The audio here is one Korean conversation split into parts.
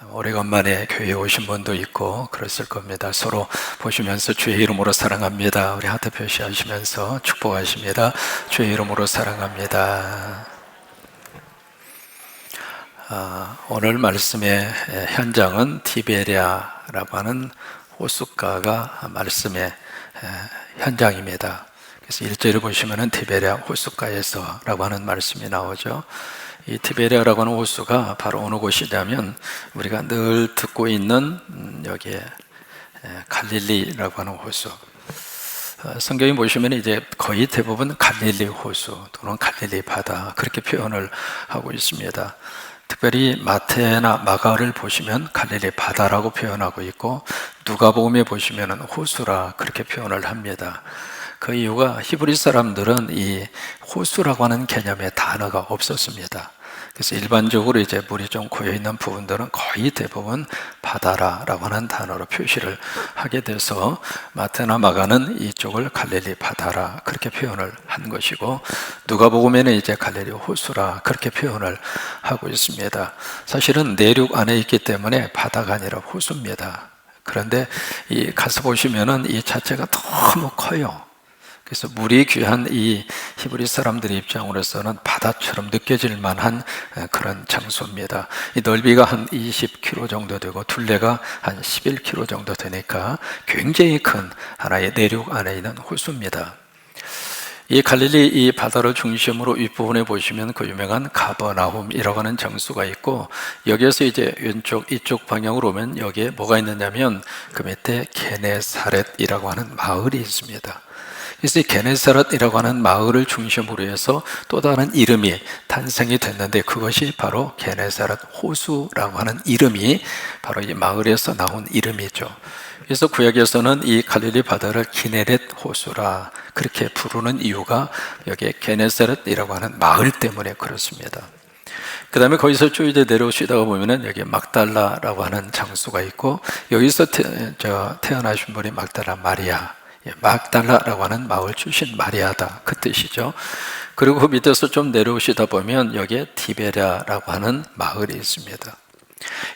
오래간만에 교회에 오신 분도 있고 그랬을 겁니다. 서로 보시면서 주의 이름으로 사랑합니다. 우리 하트 표시하시면서 축복하십니다. 주의 이름으로 사랑합니다. 오늘 말씀의 현장은 티베리아라고 하는 호숫가가 말씀의 현장입니다. 그래서 1절에 보시면은 티베리아 호숫가에서라고 하는 말씀이 나오죠. 이 티베리아라고 하는 호수가 바로 어느 곳이냐면 우리가 늘 듣고 있는 여기에 갈릴리라고 하는 호수. 성경에 보시면 이제 거의 대부분 갈릴리 호수 또는 갈릴리 바다 그렇게 표현을 하고 있습니다. 특별히 마태나 마가를 보시면 갈릴리 바다라고 표현하고 있고 누가복음에 보시면 호수라 그렇게 표현을 합니다. 그 이유가 히브리 사람들은 이 호수라고 하는 개념의 단어가 없었습니다. 그래서 일반적으로 이제 물이 좀 고여 있는 부분들은 거의 대부분 바다라고 하는 단어로 표시를 하게 돼서 마태나 마가는 이쪽을 갈릴리 바다라 그렇게 표현을 한 것이고 누가복음에는 이제 갈릴리 호수라 그렇게 표현을 하고 있습니다. 사실은 내륙 안에 있기 때문에 바다가 아니라 호수입니다. 그런데 이 가서 보시면은 이 자체가 너무 커요. 그래서 물이 귀한 이 히브리 사람들의 입장으로서는 바다처럼 느껴질 만한 그런 장소입니다. 이 넓이가 한 20km 정도 되고 둘레가 한 11km 정도 되니까 굉장히 큰 하나의 내륙 안에 있는 호수입니다. 이 갈릴리 이 바다를 중심으로 윗부분에 보시면 그 유명한 가버나움이라고 하는 장소가 있고 여기에서 이제 왼쪽 이쪽 방향으로 오면 여기에 뭐가 있느냐면 그 밑에 게네사렛이라고 하는 마을이 있습니다. 그래서 이 게네사렛이라고 하는 마을을 중심으로 해서 또 다른 이름이 탄생이 됐는데 그것이 바로 게네사렛 호수라고 하는 이름이 바로 이 마을에서 나온 이름이죠. 그래서 구약에서는 이 갈릴리 바다를 기네렛 호수라 그렇게 부르는 이유가 여기에 게네사렛이라고 하는 마을 때문에 그렇습니다. 그 다음에 거기서 쭉 이제 내려오시다가 보면은 여기 막달라라고 하는 장소가 있고 여기서 태어나신 분이 막달라 마리아 막달라라고 하는 마을 출신 마리아다 그 뜻이죠. 그리고 그 밑에서 좀 내려오시다 보면 여기에 티베리아라고 하는 마을이 있습니다.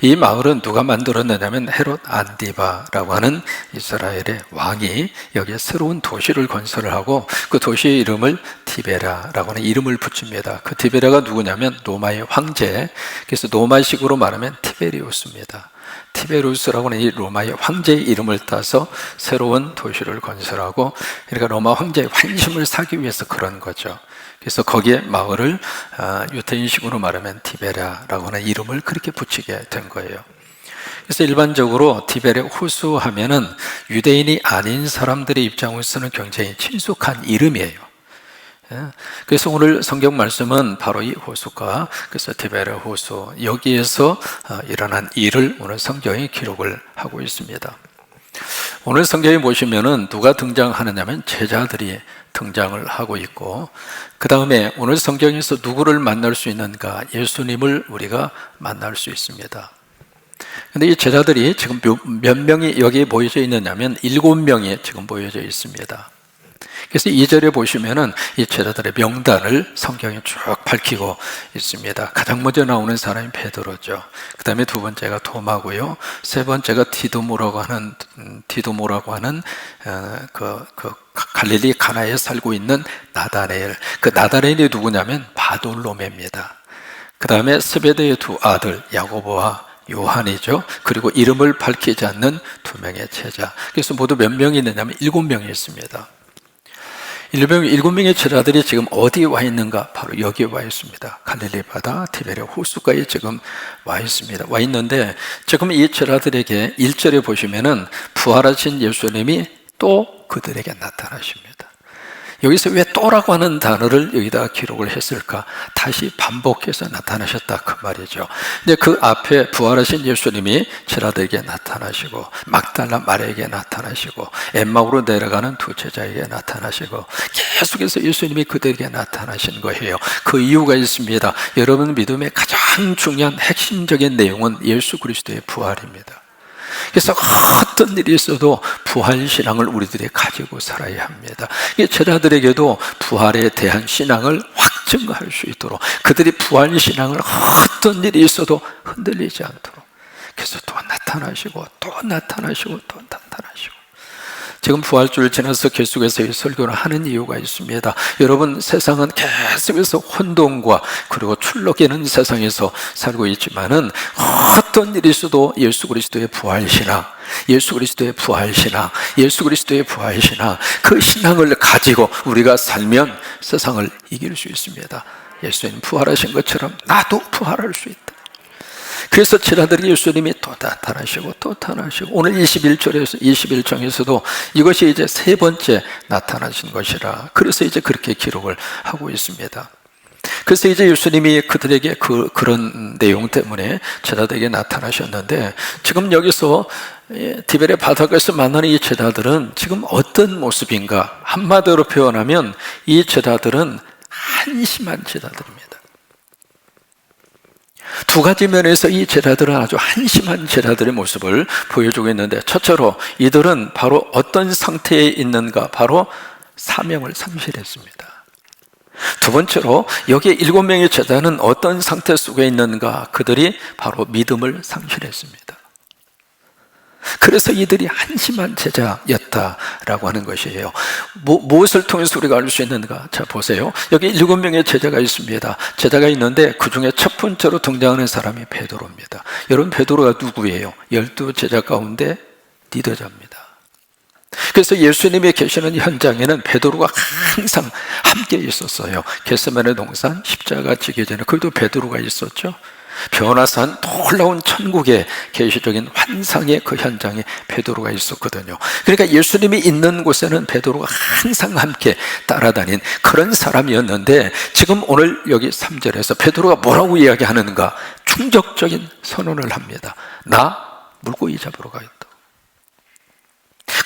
이 마을은 누가 만들었느냐면 헤롯 안디바라고 하는 이스라엘의 왕이 여기에 새로운 도시를 건설을 하고 그 도시의 이름을 티베리아라고 하는 이름을 붙입니다. 그 티베리아가 누구냐면 로마의 황제, 그래서 로마식으로 말하면 티베리우스입니다. 티베리우스라고 하는 이 로마의 황제의 이름을 따서 새로운 도시를 건설하고 그러니까 로마 황제의 환심을 사기 위해서 그런 거죠. 그래서 거기에 마을을 유태인식으로 말하면 티베리아라고 하는 이름을 그렇게 붙이게 된 거예요. 그래서 일반적으로 티베리아 호수 하면은 유대인이 아닌 사람들의 입장으로서는 굉장히 친숙한 이름이에요. 그래서 오늘 성경 말씀은 바로 이 호수가 그래서 티베리아 호수 여기에서 일어난 일을 오늘 성경이 기록을 하고 있습니다. 오늘 성경에 보시면은 누가 등장하느냐면 제자들이 등장을 하고 있고 그 다음에 오늘 성경에서 누구를 만날 수 있는가? 예수님을 우리가 만날 수 있습니다. 근데 이 제자들이 지금 몇 명이 여기에 모여져 있느냐면 7명이 지금 모여져 있습니다. 그래서 2절에 보시면은 이 제자들의 명단을 성경이 쭉 밝히고 있습니다. 가장 먼저 나오는 사람이 베드로죠. 그 다음에 두 번째가 도마고요. 세 번째가 디도모라고 하는 그 갈릴리 가나에 살고 있는 나다네엘. 그 나다네엘이 누구냐면 바돌로메입니다. 그 다음에 스베데의 두 아들 야고보와 요한이죠. 그리고 이름을 밝히지 않는 두 명의 제자. 그래서 모두 몇 명이 있느냐면 7명이 있습니다. 7명의 제자들이 지금 어디에 와 있는가? 바로 여기에 와 있습니다. 갈릴리 바다 티베리아 호수가에 지금 와 있습니다. 와 있는데 지금 이 제자들에게 1절에 보시면은 부활하신 예수님이 또 그들에게 나타나십니다. 여기서 왜 또라고 하는 단어를 여기다 기록을 했을까? 다시 반복해서 나타나셨다 그 말이죠. 근데 그 앞에 부활하신 예수님이 제자들에게 나타나시고 막달라 마리아에게 나타나시고 엠마오로 내려가는 두 제자에게 나타나시고 계속해서 예수님이 그들에게 나타나신 거예요. 그 이유가 있습니다. 여러분 믿음의 가장 중요한 핵심적인 내용은 예수 그리스도의 부활입니다. 그래서 어떤 일이 있어도 부활신앙을 우리들이 가지고 살아야 합니다. 제자들에게도 부활에 대한 신앙을 확증할 수 있도록 그들이 부활신앙을 어떤 일이 있어도 흔들리지 않도록 그래서 또 나타나시고 또 나타나시고 또 나타나시고. 지금 부활주를 지나서 계속해서 이 설교를 하는 이유가 있습니다. 여러분, 세상은 계속해서 혼돈과 그리고 출렁이는 세상에서 살고 있지만은 어떤 일이 있어도 예수 그리스도의 부활신앙, 예수 그리스도의 부활신앙, 예수 그리스도의 부활신앙, 그 신앙을 가지고 우리가 살면 세상을 이길 수 있습니다. 예수님 부활하신 것처럼 나도 부활할 수 있다. 그래서 제자들이 예수님이 또 나타나시고 또 나타나시고, 오늘 21장에서도 이것이 이제 세 번째 나타나신 것이라, 그래서 이제 그렇게 기록을 하고 있습니다. 그래서 이제 예수님이 그들에게 그런 내용 때문에 제자들에게 나타나셨는데, 지금 여기서 디베레 바다에서 만나는 이 제자들은 지금 어떤 모습인가? 한마디로 표현하면 이 제자들은 한심한 제자들입니다. 두 가지 면에서 이 제자들은 아주 한심한 제자들의 모습을 보여주고 있는데, 첫째로 이들은 바로 어떤 상태에 있는가? 바로 사명을 상실했습니다. 두 번째로 여기 7명의 제자는 어떤 상태 속에 있는가? 그들이 바로 믿음을 상실했습니다. 그래서 이들이 한심한 제자였다라고 하는 것이에요. 무엇을 통해서 우리가 알 수 있는가? 자, 보세요. 여기 7명의 제자가 있습니다. 제자가 있는데 그 중에 첫 번째로 등장하는 사람이 베드로입니다. 여러분, 베드로가 누구예요? 12 제자 가운데 리더자입니다. 그래서 예수님이 계시는 현장에는 베드로가 항상 함께 있었어요. 겟세마네 동산 십자가 지기 전에 거기도 베드로가 있었죠. 변화산, 놀라운 천국의 계시적인 환상의 그 현장에 베드로가 있었거든요. 그러니까 예수님이 있는 곳에는 베드로가 항상 함께 따라다닌 그런 사람이었는데, 지금 오늘 여기 3절에서 베드로가 뭐라고 이야기하는가? 충격적인 선언을 합니다. 나 물고기 잡으러 가겠다.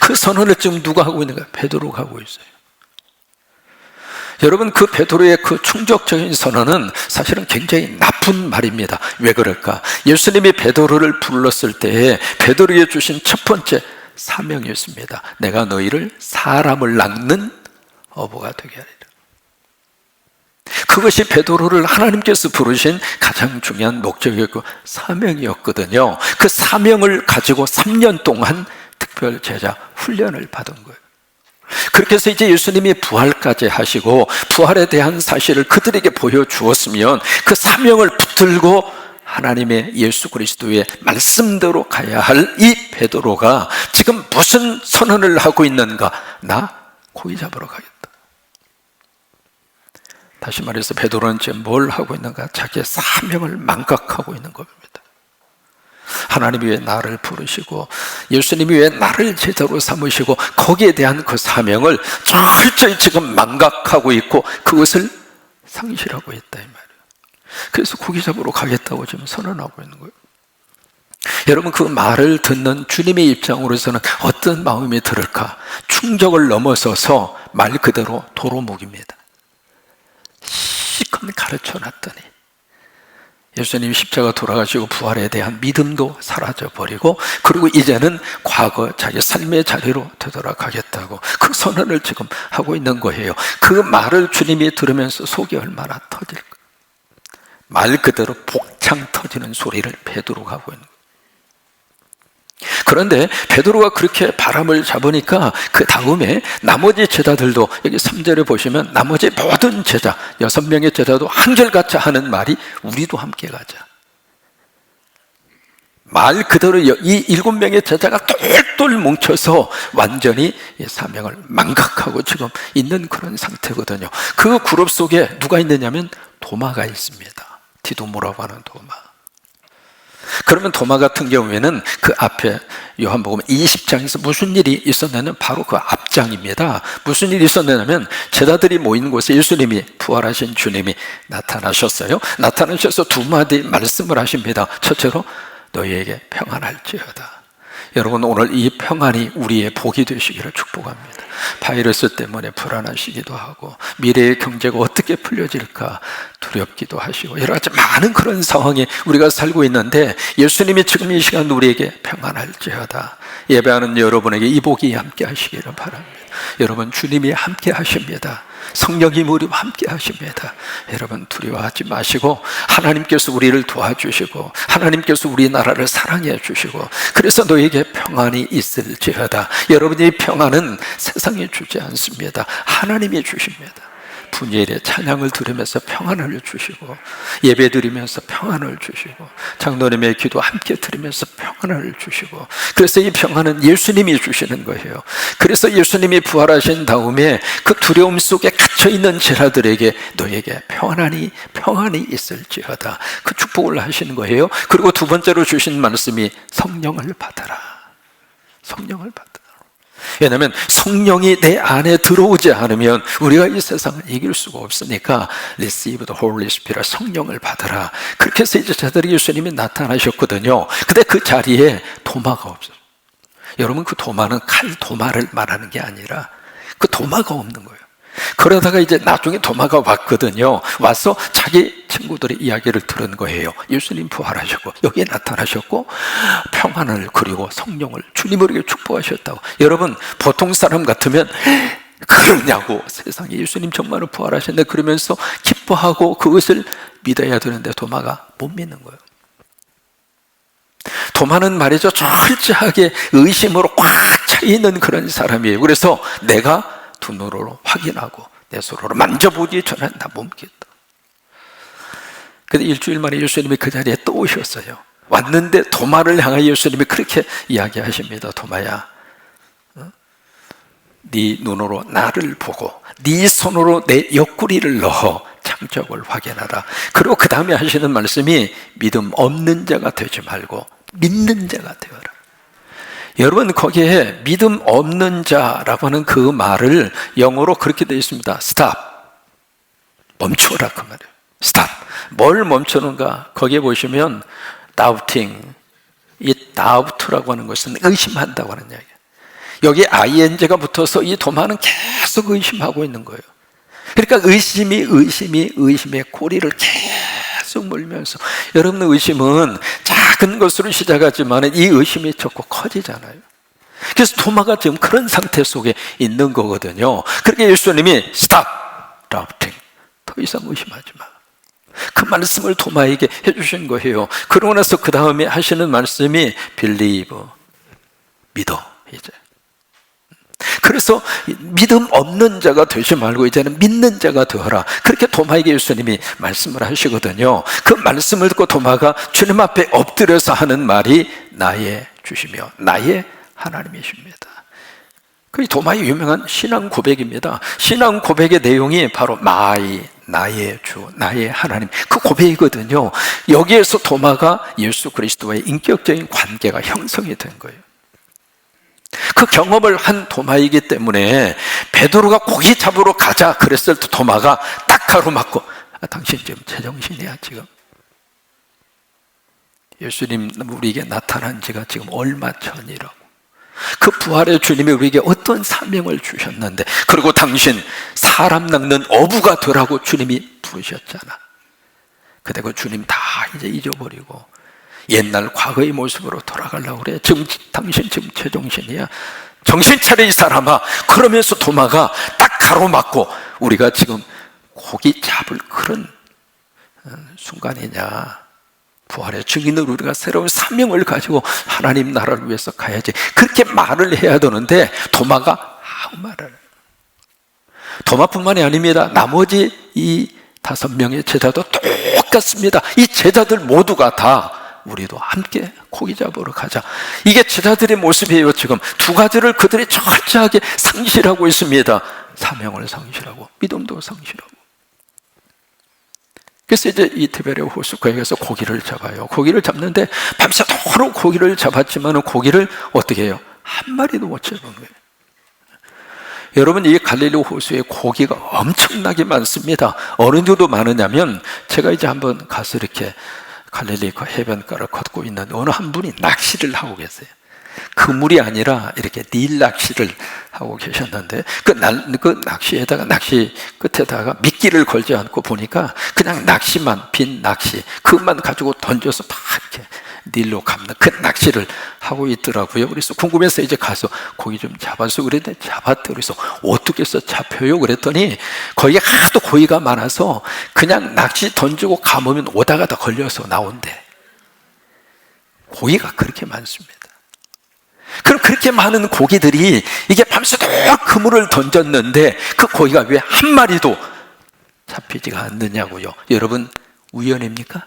그 선언을 지금 누가 하고 있는가? 베드로가 하고 있어요. 여러분, 그 베드로의 그 충격적인 선언은 사실은 굉장히 나쁜 말입니다. 왜 그럴까? 예수님이 베드로를 불렀을 때에 베드로에게 주신 첫 번째 사명이었습니다. 내가 너희를 사람을 낚는 어부가 되게 하리라. 그것이 베드로를 하나님께서 부르신 가장 중요한 목적이었고 사명이었거든요. 그 사명을 가지고 3년 동안 특별 제자 훈련을 받은 거예요. 그렇게 해서 이제 예수님이 부활까지 하시고 부활에 대한 사실을 그들에게 보여주었으면 그 사명을 붙들고 하나님의 예수 그리스도의 말씀대로 가야 할 이 베드로가 지금 무슨 선언을 하고 있는가? 나 고기 잡으러 가겠다. 다시 말해서 베드로는 지금 뭘 하고 있는가? 자기의 사명을 망각하고 있는 겁니다. 하나님이 왜 나를 부르시고 예수님이 왜 나를 제자로 삼으시고 거기에 대한 그 사명을 철저히 지금 망각하고 있고 그것을 상실하고 있다 이 말이에요. 그래서 고기 잡으러 가겠다고 지금 선언하고 있는 거예요. 여러분, 그 말을 듣는 주님의 입장으로서는 어떤 마음이 들을까? 충격을 넘어서서 말 그대로 도루묵입니다. 실컷 가르쳐 놨더니 예수님 십자가 돌아가시고 부활에 대한 믿음도 사라져버리고, 그리고 이제는 과거 자기 삶의 자리로 되돌아가겠다고 그 선언을 지금 하고 있는 거예요. 그 말을 주님이 들으면서 속이 얼마나 터질까? 말 그대로 복창 터지는 소리를 베드로가 하고 있는 거예요. 그런데 베드로가 그렇게 바람을 잡으니까 그 다음에 나머지 제자들도, 여기 3절에 보시면 나머지 모든 제자 6명의 제자도 한결같이 하는 말이 우리도 함께 가자. 말 그대로 이 7명의 제자가 똘똘 뭉쳐서 완전히 사명을 망각하고 지금 있는 그런 상태거든요. 그 그룹 속에 누가 있느냐면 도마가 있습니다. 디도모라고 하는 도마. 그러면 도마 같은 경우에는 그 앞에 요한복음 20장에서 무슨 일이 있었냐면 바로 그 앞장입니다. 무슨 일이 있었냐면 제자들이 모인 곳에 예수님이, 부활하신 주님이 나타나셨어요. 나타나셔서 두 마디 말씀을 하십니다. 첫째로 너희에게 평안할지어다. 여러분, 오늘 이 평안이 우리의 복이 되시기를 축복합니다. 바이러스 때문에 불안하시기도 하고 미래의 경제가 어떻게 풀려질까 두렵기도 하시고 여러 가지 많은 그런 상황에 우리가 살고 있는데, 예수님이 지금 이 시간 우리에게 평안할지어다, 예배하는 여러분에게 이 복이 함께 하시기를 바랍니다. 여러분, 주님이 함께 하십니다. 성령이 우리와 함께 하십니다. 여러분, 두려워하지 마시고 하나님께서 우리를 도와주시고 하나님께서 우리나라를 사랑해 주시고 그래서 너에게 평안이 있을지어다. 여러분의 평안은 세상이 주지 않습니다. 하나님이 주십니다. 분예일에 찬양을 들으면서 평안을 주시고 예배 드리면서 평안을 주시고 장로님의 기도 함께 드리면서 평안을 주시고 그래서 이 평안은 예수님이 주시는 거예요. 그래서 예수님이 부활하신 다음에 그 두려움 속에 갇혀있는 제자들에게 너에게 평안이 있을지어다, 그 축복을 하시는 거예요. 그리고 두 번째로 주신 말씀이 성령을 받아라. 성령을 받아라. 왜냐하면 성령이 내 안에 들어오지 않으면 우리가 이 세상을 이길 수가 없으니까 Receive the Holy Spirit, 성령을 받아라. 그렇게 해서 이제 제자들이 예수님이 나타나셨거든요. 근데 그 자리에 도마가 없어요. 여러분, 그 도마는 칼 도마를 말하는 게 아니라 그 도마가 없는 거예요. 그러다가 이제 나중에 도마가 왔거든요. 와서 자기 친구들의 이야기를 들은 거예요. 예수님 부활하셨고 여기에 나타나셨고 평안을 그리고 성령을 주님으로 축복하셨다고. 여러분, 보통 사람 같으면 그러냐고, 세상에 예수님 정말로 부활하셨네 그러면서 기뻐하고 그것을 믿어야 되는데 도마가 못 믿는 거예요. 도마는 말이죠, 철저하게 의심으로 꽉 차 있는 그런 사람이에요. 그래서 내가 두 눈으로 확인하고 내 손으로 만져보기 전에 나 못 믿겠다. 근데 일주일 만에 예수님이 그 자리에 또 오셨어요. 왔는데 도마를 향하여 예수님이 그렇게 이야기하십니다. 도마야, 네 눈으로 나를 보고 네 손으로 내 옆구리를 넣어 장적을 확인하라. 그리고 그 다음에 하시는 말씀이 믿음 없는 자가 되지 말고 믿는 자가 되어라. 여러분, 거기에 믿음 없는 자라고 하는 그 말을 영어로 그렇게 되어 있습니다. Stop, 멈춰라, 그 말이에요. Stop. 뭘 멈추는가? 거기에 보시면 doubting, 이 doubt라고 하는 것은 의심한다고 하는 이야기예요. 여기 ing가 붙어서 이 도마는 계속 의심하고 있는 거예요. 그러니까 의심의 고리를 계속 물면서, 여러분, 의심은 작은 것으로 시작하지만 이 의심이 자꾸 커지잖아요. 그래서 도마가 지금 그런 상태 속에 있는 거거든요. 그렇게 예수님이 Stop doubting, 더 이상 의심하지 마, 그 말씀을 도마에게 해주신 거예요. 그러고 나서 그 다음에 하시는 말씀이 Believe, 믿어. 이제 그래서 믿음 없는 자가 되지 말고 이제는 믿는 자가 되어라. 그렇게 도마에게 예수님이 말씀을 하시거든요. 그 말씀을 듣고 도마가 주님 앞에 엎드려서 하는 말이 나의 주시며 나의 하나님이십니다. 그 도마의 유명한 신앙 고백입니다. 신앙 고백의 내용이 바로 나의 주, 나의 하나님, 그 고백이거든요. 여기에서 도마가 예수 그리스도와의 인격적인 관계가 형성이 된 거예요. 그 경험을 한 도마이기 때문에 베드로가 고기 잡으러 가자 그랬을 때 도마가 딱 가로막고, 당신 지금 제정신이야 지금? 예수님 우리에게 나타난 지가 지금 얼마 전이라고. 그 부활의 주님이 우리에게 어떤 사명을 주셨는데, 그리고 당신 사람 낚는 어부가 되라고 주님이 부르셨잖아. 근데 그 주님 다 이제 잊어버리고 옛날 과거의 모습으로 돌아가려고 그래. 지금 당신 지금 제정신이야? 정신 차려 이 사람아. 그러면서 도마가 딱 가로막고, 우리가 지금 고기 잡을 그런 순간이냐? 부활의 증인으로 우리가 새로운 사명을 가지고 하나님 나라를 위해서 가야지, 그렇게 말을 해야 되는데 도마가 아무 말을. 도마뿐만이 아닙니다. 나머지 이 5명의 제자도 똑같습니다. 이 제자들 모두가 다 우리도 함께 고기 잡으러 가자, 이게 제자들의 모습이에요. 지금 두 가지를 그들이 철저하게 상실하고 있습니다. 사명을 상실하고 믿음도 상실하고. 그래서 이제 이 티베리아 호숫가에 가서 고기를 잡아요. 고기를 잡는데 밤새도록 고기를 잡았지만 고기를 어떻게 해요? 한 마리도 못 잡은 거예요. 여러분, 이 갈릴리 호수에 고기가 엄청나게 많습니다. 어느 정도 많으냐면, 제가 이제 한번 가서 이렇게 갈릴리 그 해변가를 걷고 있는 어느 한 분이 낚시를 하고 계세요. 그물이 아니라 이렇게 닐 낚시를 하고 계셨는데 그 낚시에다가 낚시 끝에다가 미끼를 걸지 않고 보니까 그냥 낚시만, 빈 낚시 그것만 가지고 던져서 막 이렇게 닐로 감는 그 낚시를 하고 있더라고요. 그래서 궁금해서 이제 가서 고기 좀 잡아서 그랬더니 잡았대. 그래서 어떻게 해서 잡혀요? 그랬더니 거기에 하도 고기가 많아서 그냥 낚시 던지고 감으면 오다가 다 걸려서 나온대. 고기가 그렇게 많습니다. 그럼 그렇게 많은 고기들이 이게 밤새도록 그물을 던졌는데 그 고기가 왜 한 마리도 잡히지가 않느냐고요. 여러분, 우연입니까?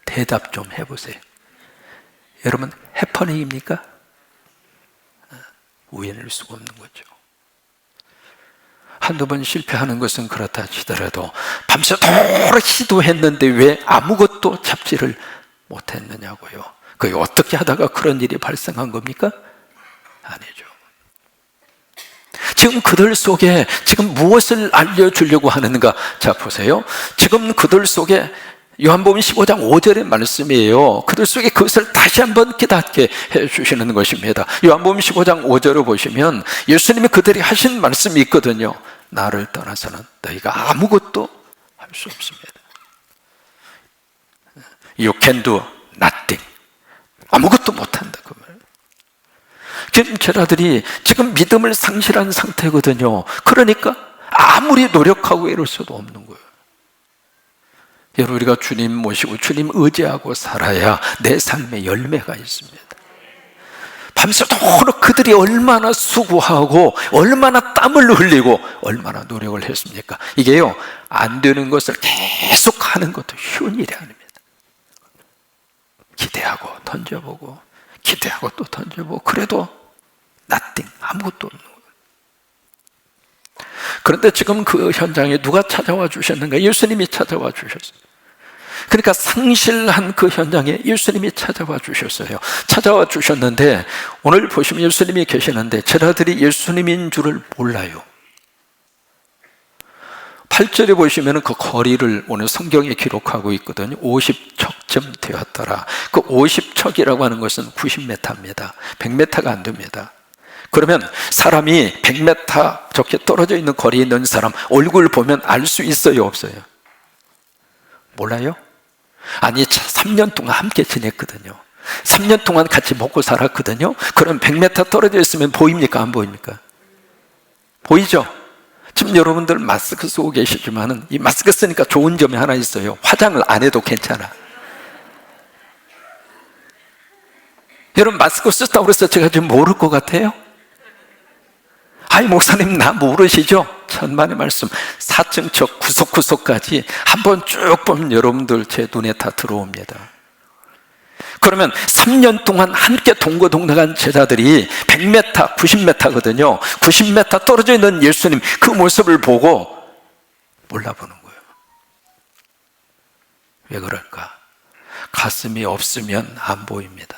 대답 좀 해보세요. 여러분, 해퍼닝입니까? 우연일 수가 없는 거죠. 한두 번 실패하는 것은 그렇다 치더라도 밤새도록 시도했는데 왜 아무것도 잡지를 못했느냐고요. 그게 어떻게 하다가 그런 일이 발생한 겁니까? 아니죠. 지금 그들 속에 지금 무엇을 알려주려고 하는가? 자, 보세요. 지금 그들 속에 요한복음 15장 5절의 말씀이에요. 그들 속에 그것을 다시 한번 깨닫게 해주시는 것입니다. 요한복음 15장 5절을 보시면 예수님이 그들이 하신 말씀이 있거든요. 나를 떠나서는 너희가 아무것도 할 수 없습니다. You can do nothing. 아무것도 못한다 그 말. 지금 제자들이 지금 믿음을 상실한 상태거든요. 그러니까 아무리 노력하고 이럴 수도 없는 거예요. 여러분, 우리가 주님 모시고 주님 의지하고 살아야 내 삶에 열매가 있습니다. 밤새도록 그들이 얼마나 수고하고 얼마나 땀을 흘리고 얼마나 노력을 했습니까? 이게요, 안 되는 것을 계속 하는 것도 쉬운 일이 아닙니다. 기대하고 던져보고 기대하고 또 던져보고 그래도 nothing, 아무것도 없는 거예요. 그런데 지금 그 현장에 누가 찾아와 주셨는가? 예수님이 찾아와 주셨어요. 그러니까 상실한 그 현장에 예수님이 찾아와 주셨어요. 찾아와 주셨는데 오늘 보시면 예수님이 계시는데 제자들이 예수님인 줄을 몰라요. 8절에 보시면 그 거리를 오늘 성경에 기록하고 있거든요. 50척쯤 되었더라. 그 50척이라고 하는 것은 90m입니다. 100m가 안 됩니다. 그러면 사람이 100m 저렇게 떨어져 있는 거리에 있는 사람 얼굴 보면 알 수 있어요, 없어요? 몰라요? 아니, 3년 동안 함께 지냈거든요. 3년 동안 같이 먹고 살았거든요. 그럼 100m 떨어져 있으면 보입니까, 안 보입니까? 보이죠? 지금 여러분들 마스크 쓰고 계시지만은 이 마스크 쓰니까 좋은 점이 하나 있어요. 화장을 안 해도 괜찮아. 여러분, 마스크 썼다고 그래서 제가 지금 모를 것 같아요? 아이, 목사님 나 모르시죠? 천만의 말씀 4층 저 구석구석까지 한번 쭉 보면 여러분들 제 눈에 다 들어옵니다. 그러면 3년 동안 함께 동거동락한 제자들이 100m, 90m거든요 90m 떨어져 있는 예수님 그 모습을 보고 몰라보는 거예요. 왜 그럴까? 가슴이 없으면 안 보입니다.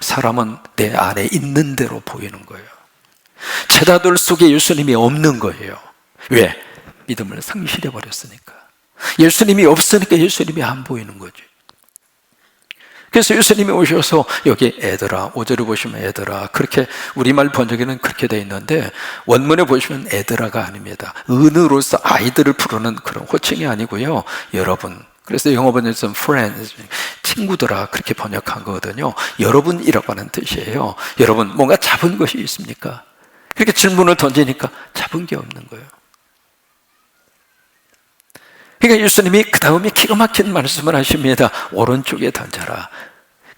사람은 내 안에 있는 대로 보이는 거예요. 제자들 속에 예수님이 없는 거예요. 왜? 믿음을 상실해버렸으니까. 예수님이 없으니까 예수님이 안 보이는 거죠. 그래서 예수님이 오셔서 여기 애들아, 5절을 보시면 애들아, 그렇게 우리말 번역에는 그렇게 돼 있는데 원문에 보시면 애들아가 아닙니다. 은으로서 아이들을 부르는 그런 호칭이 아니고요, 여러분. 그래서 영어 번역에서는 friends, 친구들아 그렇게 번역한 거거든요. 여러분이라고 하는 뜻이에요. 여러분, 뭔가 잡은 것이 있습니까? 그렇게 질문을 던지니까 잡은 게 없는 거예요. 그러니까 예수님이 그 다음에 기가 막힌 말씀을 하십니다. 오른쪽에 던져라.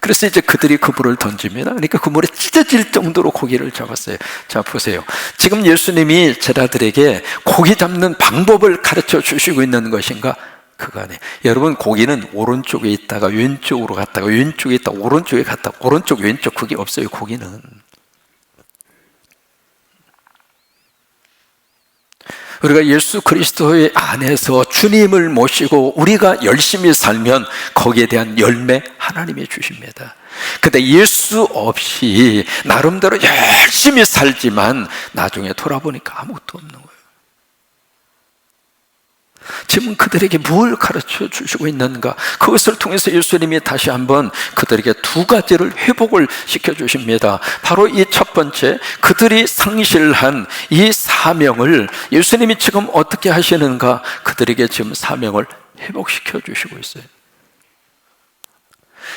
그래서 이제 그들이 그물을 던집니다. 그러니까 그물에 찢어질 정도로 고기를 잡았어요. 자, 보세요. 지금 예수님이 제자들에게 고기 잡는 방법을 가르쳐 주시고 있는 것인가? 그거 아니에요. 여러분, 고기는 오른쪽에 있다가 왼쪽으로 갔다가 왼쪽에 있다가 오른쪽에 갔다가 오른쪽 왼쪽 그게 없어요. 고기는 우리가 예수 그리스도의 안에서 주님을 모시고 우리가 열심히 살면 거기에 대한 열매 하나님이 주십니다. 근데 예수 없이 나름대로 열심히 살지만 나중에 돌아보니까 아무것도 없는 거예요. 지금 그들에게 뭘 가르쳐 주시고 있는가? 그것을 통해서 예수님이 다시 한번 그들에게 두 가지를 회복을 시켜 주십니다. 바로 이 첫 번째, 그들이 상실한 이 사명을 예수님이 지금 어떻게 하시는가? 그들에게 지금 사명을 회복시켜 주시고 있어요.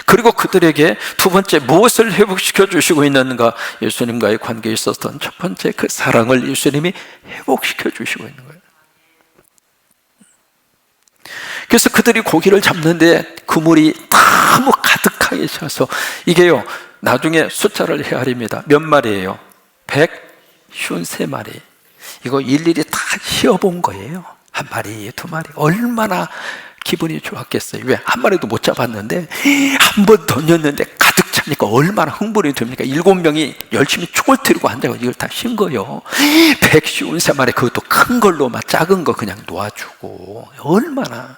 그리고 그들에게 두 번째, 무엇을 회복시켜 주시고 있는가? 예수님과의 관계에 있었던 첫 번째 그 사랑을 예수님이 회복시켜 주시고 있는 거예요. 그래서 그들이 고기를 잡는데 그물이 너무 가득하게 차서, 이게요 나중에 숫자를 헤아립니다. 몇 마리예요? 153마리. 이거 일일이 다 휘어본 거예요. 한 마리, 두 마리. 얼마나 기분이 좋았겠어요. 왜? 한 마리도 못 잡았는데 한 번 던졌는데 가득 차니까 얼마나 흥분이 됩니까? 7명이 열심히 총을 들고 앉아서 이걸 다 신 거예요. 153마리, 그것도 큰 걸로 막 작은 거 그냥 놓아주고. 얼마나.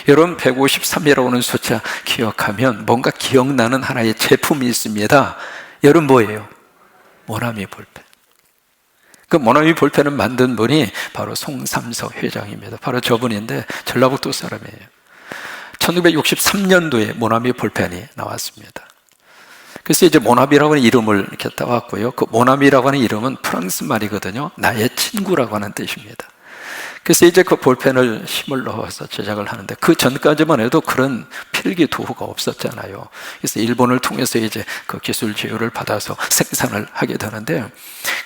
여러분, 153이라고 하는 숫자 기억하면 뭔가 기억나는 하나의 제품이 있습니다. 여러분, 뭐예요? 모나미 볼펜. 그 모나미 볼펜을 만든 분이 바로 송삼석 회장입니다. 바로 저분인데 전라북도 사람이에요. 1963년도에 모나미 볼펜이 나왔습니다. 그래서 이제 모나미라고 하는 이름을 이렇게 따왔고요. 그 모나미라고 하는 이름은 프랑스 말이거든요. 나의 친구라고 하는 뜻입니다. 그래서 이제 그 볼펜을 힘을 넣어서 제작을 하는데, 그 전까지만 해도 그런 필기 도구가 없었잖아요. 그래서 일본을 통해서 이제 그 기술 제휴를 받아서 생산을 하게 되는데,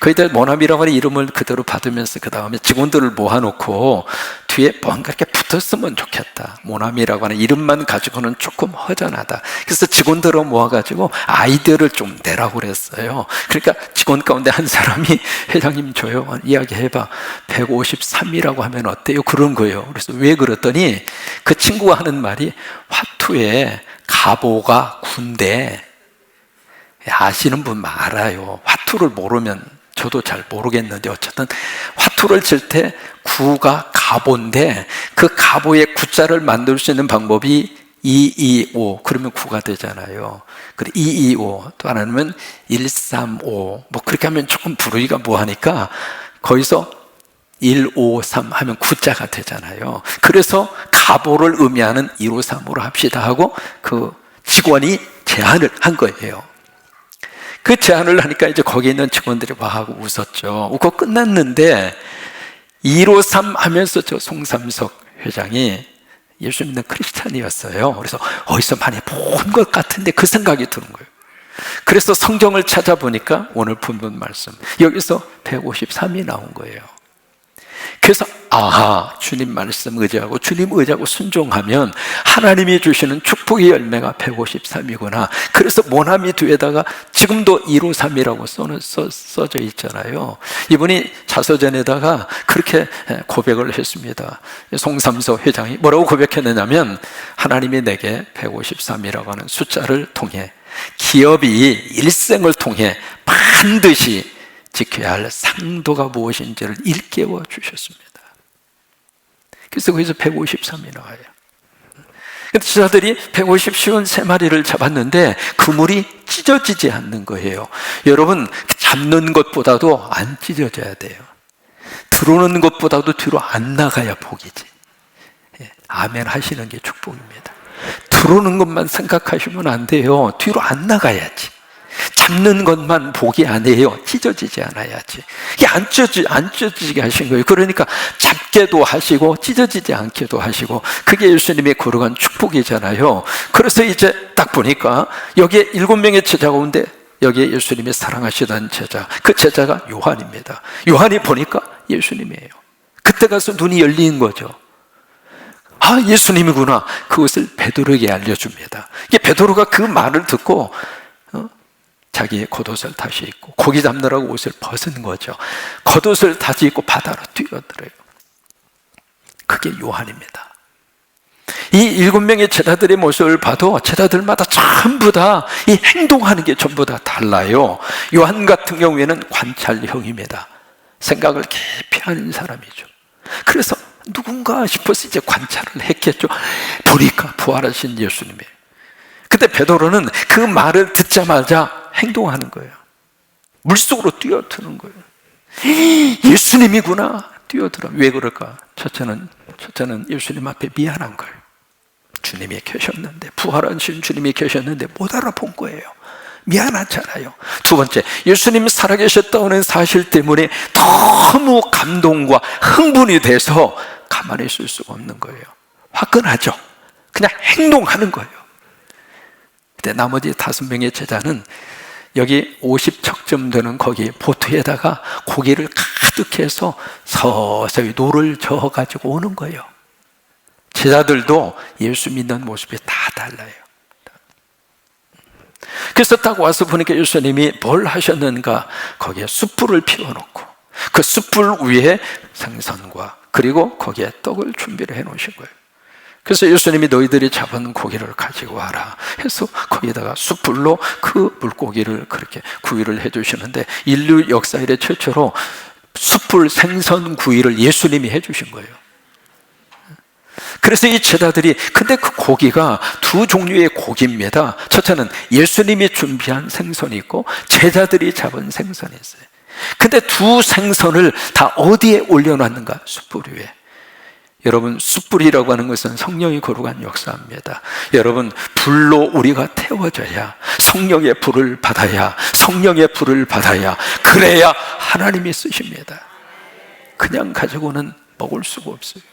거기다 모나미라고 하는 이름을 그대로 받으면서 그 다음에 직원들을 모아놓고 뒤에 뭔가 이렇게 붙었으면 좋겠다. 모나미라고 하는 이름만 가지고는 조금 허전하다. 그래서 직원들을 모아가지고 아이디어를 좀 내라고 그랬어요. 그러니까 직원 가운데 한 사람이 회장님 줘요. 이야기해봐. 153이라고 하면 어때요? 그런 거예요. 그래서 왜 그랬더니 그 친구가 하는 말이, 화투에 가보가 군대. 아시는 분 알아요. 화투를 모르면, 저도 잘 모르겠는데 어쨌든 화투를 칠 때 구가 가보인데, 그 가보의 구자를 만들 수 있는 방법이 225, 그러면 9가 되잖아요. 그리고 225, 또 하나는 135, 뭐 그렇게 하면 조금 부르기가 뭐하니까 거기서 153 하면 구자가 되잖아요. 그래서 가보를 의미하는 153으로 합시다 하고 그 직원이 제안을 한 거예요. 그 제안을 하니까 이제 거기 있는 직원들이 와 하고 웃었죠. 웃고 끝났는데 153 하면서 저 송삼석 회장이 예수 믿는 크리스찬이었어요. 그래서 어디서 많이 본 것 같은데 그 생각이 드는 거예요. 그래서 성경을 찾아보니까 오늘 본문 말씀, 여기서 153이 나온 거예요. 그래서 아하, 주님 말씀 의지하고 주님 의지하고 순종하면 하나님이 주시는 축복의 열매가 153이구나. 그래서 모나미 뒤에다가 지금도 153이라고 써져 있잖아요. 이분이 자서전에다가 그렇게 고백을 했습니다. 송삼석 회장이 뭐라고 고백했느냐면, 하나님이 내게 153이라고 하는 숫자를 통해 기업이 일생을 통해 반드시 지켜야 할 상도가 무엇인지를 일깨워 주셨습니다. 그래서 거기서 153이 나와요. 지자들이 153마리를 잡았는데 그물이 찢어지지 않는 거예요. 여러분, 잡는 것보다도 안 찢어져야 돼요. 들어오는 것보다도 뒤로 안 나가야 복이지. 아멘 하시는 게 축복입니다. 들어오는 것만 생각하시면 안 돼요. 뒤로 안 나가야지. 잡는 것만 복이 아니에요. 찢어지지 않아야지. 이게 안 찢어지게 하신 거예요. 그러니까 잡게도 하시고 찢어지지 않게도 하시고, 그게 예수님의 거룩한 축복이잖아요. 그래서 이제 딱 보니까 여기에 7명의 제자 가운데 여기에 예수님이 사랑하시던 제자, 그 제자가 요한입니다. 요한이 보니까 예수님이에요. 그때 가서 눈이 열린 거죠. 아, 예수님이구나. 그것을 베드로에게 알려줍니다. 이게 베드로가 그 말을 듣고 자기의 겉옷을 다시 입고, 고기 잡느라고 옷을 벗은 거죠. 겉옷을 다시 입고 바다로 뛰어들어요. 그게 요한입니다. 이 7명의 제자들의 모습을 봐도 제자들마다 전부 다 이 행동하는 게 전부 다 달라요. 요한 같은 경우에는 관찰형입니다. 생각을 깊이 하는 사람이죠. 그래서 누군가 싶어서 이제 관찰을 했겠죠. 보니까 부활하신 예수님이에요. 그때 베드로는 그 말을 듣자마자 행동하는 거예요. 물속으로 뛰어드는 거예요. 예수님이구나. 뛰어들어. 왜 그럴까? 첫째는 예수님 앞에 미안한 거예요. 주님이 계셨는데, 부활하신 주님이 계셨는데 못 알아본 거예요. 미안하잖아요. 두 번째, 예수님 살아계셨다는 사실 때문에 너무 감동과 흥분이 돼서 가만히 있을 수가 없는 거예요. 화끈하죠. 그냥 행동하는 거예요. 근데 나머지 5명의 제자는 여기 50척쯤 되는 거기 보트에다가 고기를 가득해서 서서히 노를 저어가지고 오는 거예요. 제자들도 예수 믿는 모습이 다 달라요. 그래서 딱 와서 보니까 예수님이 뭘 하셨는가? 거기에 숯불을 피워놓고 그 숯불 위에 생선과 그리고 거기에 떡을 준비를 해놓으신 거예요. 그래서 예수님이 너희들이 잡은 고기를 가지고 와라 해서 거기에다가 숯불로 그 물고기를 그렇게 구이를 해주시는데, 인류 역사 이래 최초로 숯불 생선 구이를 예수님이 해주신 거예요. 그래서 이 제자들이, 근데 그 고기가 두 종류의 고기입니다. 첫째는 예수님이 준비한 생선이 있고 제자들이 잡은 생선이 있어요. 근데 두 생선을 다 어디에 올려놨는가? 숯불 위에. 여러분, 숯불이라고 하는 것은 성령이 거룩한 역사입니다. 여러분, 불로 우리가 태워져야, 성령의 불을 받아야, 성령의 불을 받아야, 그래야 하나님이 쓰십니다. 그냥 가지고는 먹을 수가 없어요.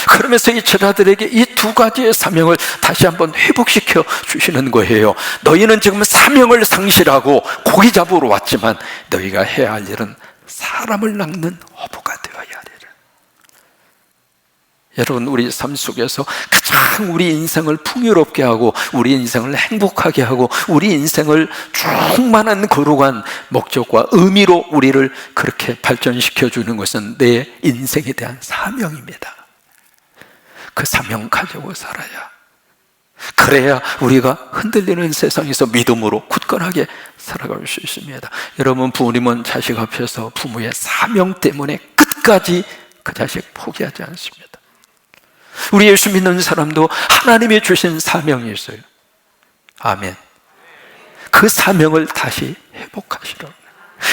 그러면서 이 제자들에게 이 두 가지의 사명을 다시 한번 회복시켜 주시는 거예요. 너희는 지금 사명을 상실하고 고기 잡으러 왔지만 너희가 해야 할 일은 사람을 낚는 어부가 되어야 하리라. 여러분, 우리 삶 속에서 가장 우리 인생을 풍요롭게 하고 우리 인생을 행복하게 하고 우리 인생을 충만한 거룩한 목적과 의미로 우리를 그렇게 발전시켜 주는 것은 내 인생에 대한 사명입니다. 그 사명 가지고 살아야, 그래야 우리가 흔들리는 세상에서 믿음으로 굳건하게 살아갈 수 있습니다. 여러분, 부모님은 자식 앞에서 부모의 사명 때문에 끝까지 그 자식 포기하지 않습니다. 우리 예수 믿는 사람도 하나님이 주신 사명이 있어요. 아멘. 그 사명을 다시 회복하시라고,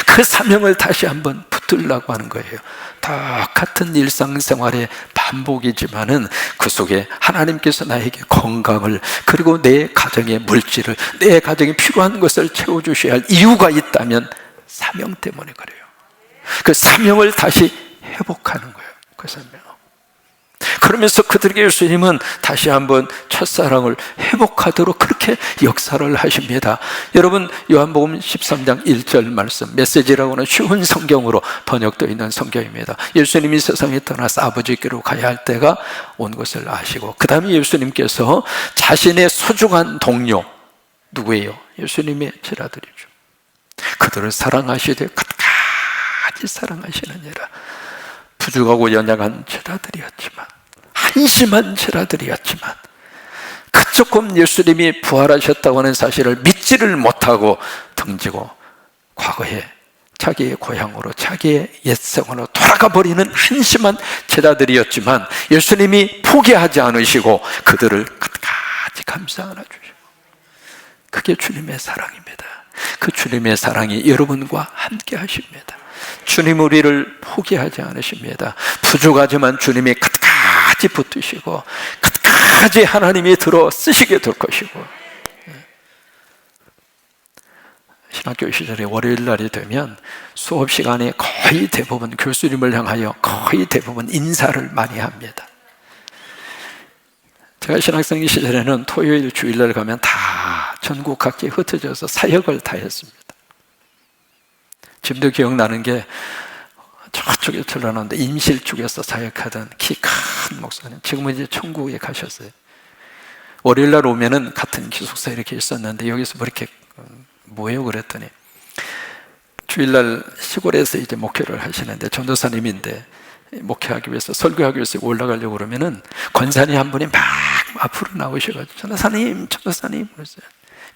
그 사명을 다시 한번 붙들려고 하는 거예요. 똑같은 일상생활의 반복이지만은 그 속에 하나님께서 나에게 건강을, 그리고 내 가정의 물질을, 내 가정에 필요한 것을 채워주셔야 할 이유가 있다면 사명 때문에 그래요. 그 사명을 다시 회복하는 거예요. 그 사명. 그러면서 그들에게 예수님은 다시 한번 첫사랑을 회복하도록 그렇게 역사를 하십니다. 여러분, 요한복음 13장 1절 말씀, 메시지라고 하는 쉬운 성경으로 번역되어 있는 성경입니다. 예수님이 세상에 떠나서 아버지께로 가야 할 때가 온 것을 아시고, 그 다음에 예수님께서 자신의 소중한 동료, 누구예요? 예수님의 제자들이죠. 그들을 사랑하시되 끝까지 사랑하시느니라. 부족하고 연약한 제자들이었지만, 한심한 제자들이었지만, 그 조금 예수님이 부활하셨다고 하는 사실을 믿지를 못하고 등지고 과거에 자기의 고향으로, 자기의 옛생활로 돌아가 버리는 한심한 제자들이었지만 예수님이 포기하지 않으시고 그들을 끝까지 감싸 안아주시고, 그게 주님의 사랑입니다. 그 주님의 사랑이 여러분과 함께 하십니다. 주님 우리를 포기하지 않으십니다. 부족하지만 주님이 끝까지 붙드시고 끝까지 하나님이 들어 쓰시게 될 것이고, 신학교 시절에 월요일 날이 되면 수업 시간에 거의 대부분 교수님을 향하여 거의 대부분 인사를 많이 합니다. 제가 신학생 시절에는 토요일 주일날 가면 다 전국 각지에 흩어져서 사역을 다 했습니다. 지금도 기억나는 게, 저쪽에 들어가는데 임실 쪽에서 사역하던 키 큰 목사님, 지금은 이제 천국에 가셨어요. 월요일날 오면은 같은 기숙사 이렇게 있었는데 여기서 뭐 이렇게 뭐예요? 그랬더니 주일날 시골에서 이제 목회를 하시는데 전도사님인데 목회하기 위해서, 설교하기 위해서 올라가려고 그러면은 권사님 한 분이 막 앞으로 나오셔가지고 전도사님 그랬어요.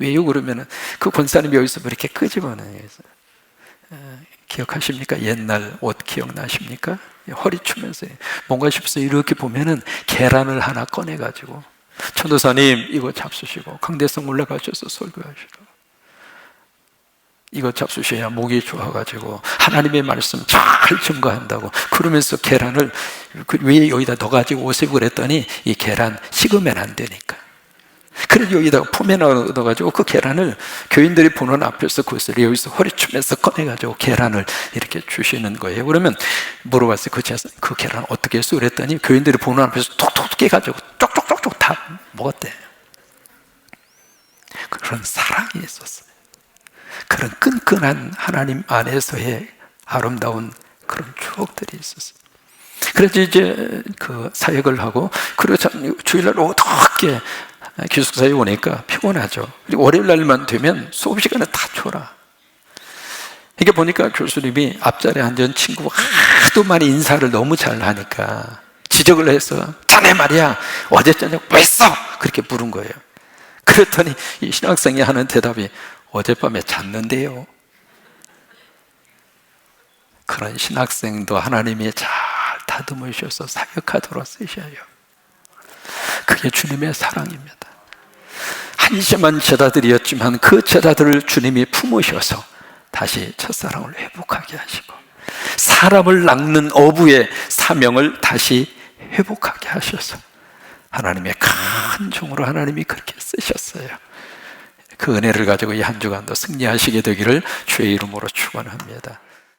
왜요? 그러면은 그 권사님이 여기서 뭐 이렇게 끄집어내요. 기억하십니까? 옛날 옷 기억나십니까? 허리 추면서 뭔가 싶어서 이렇게 보면은 계란을 하나 꺼내가지고 전도사님 이거 잡수시고 강대성 올라가셔서 설교하시고, 이거 잡수셔야 목이 좋아가지고 하나님의 말씀 잘 증거한다고 그러면서 계란을 왜 여기다 넣어가지고 오세요 그랬더니 이 계란 식으면 안 되니까. 그래서 여기다가 품에 넣어가지고 그 계란을 교인들이 보는 앞에서 그것을 여기서 허리춤에서 꺼내가지고 계란을 이렇게 주시는 거예요. 그러면 물어봤어요. 그 계란 어떻게 했어? 그랬더니 교인들이 보는 앞에서 톡톡 깨가지고 쪽쪽쪽쪽 다 먹었대요. 그런 사랑이 있었어요. 그런 끈끈한 하나님 안에서의 아름다운 그런 추억들이 있었어요. 그래서 이제 그 사역을 하고, 그리고 주일날 어떻게 기숙사에 오니까 피곤하죠. 월요일 날만 되면 수업 시간에 다 졸아. 이게 보니까 교수님이 앞자리에 앉은 친구가 하도 많이 인사를 너무 잘 하니까 지적을 해서 자네 말이야 어제 저녁 뭐 했어? 그렇게 물은 거예요. 그랬더니 이 신학생이 하는 대답이 어젯밤에 잤는데요. 그런 신학생도 하나님이 잘 다듬으셔서 사역하도록 쓰셔요. 그게 주님의 사랑입니다. 한심한 제자들이었지만 그 제자들을 주님이 품으셔서 다시 첫사랑을 회복하게 하시고, 사람을 낚는 어부의 사명을 다시 회복하게 하셔서 하나님의 큰 종으로 하나님이 그렇게 쓰셨어요. 그 은혜를 가지고 이 한 주간도 승리하시게 되기를 주의 이름으로 축원합니다.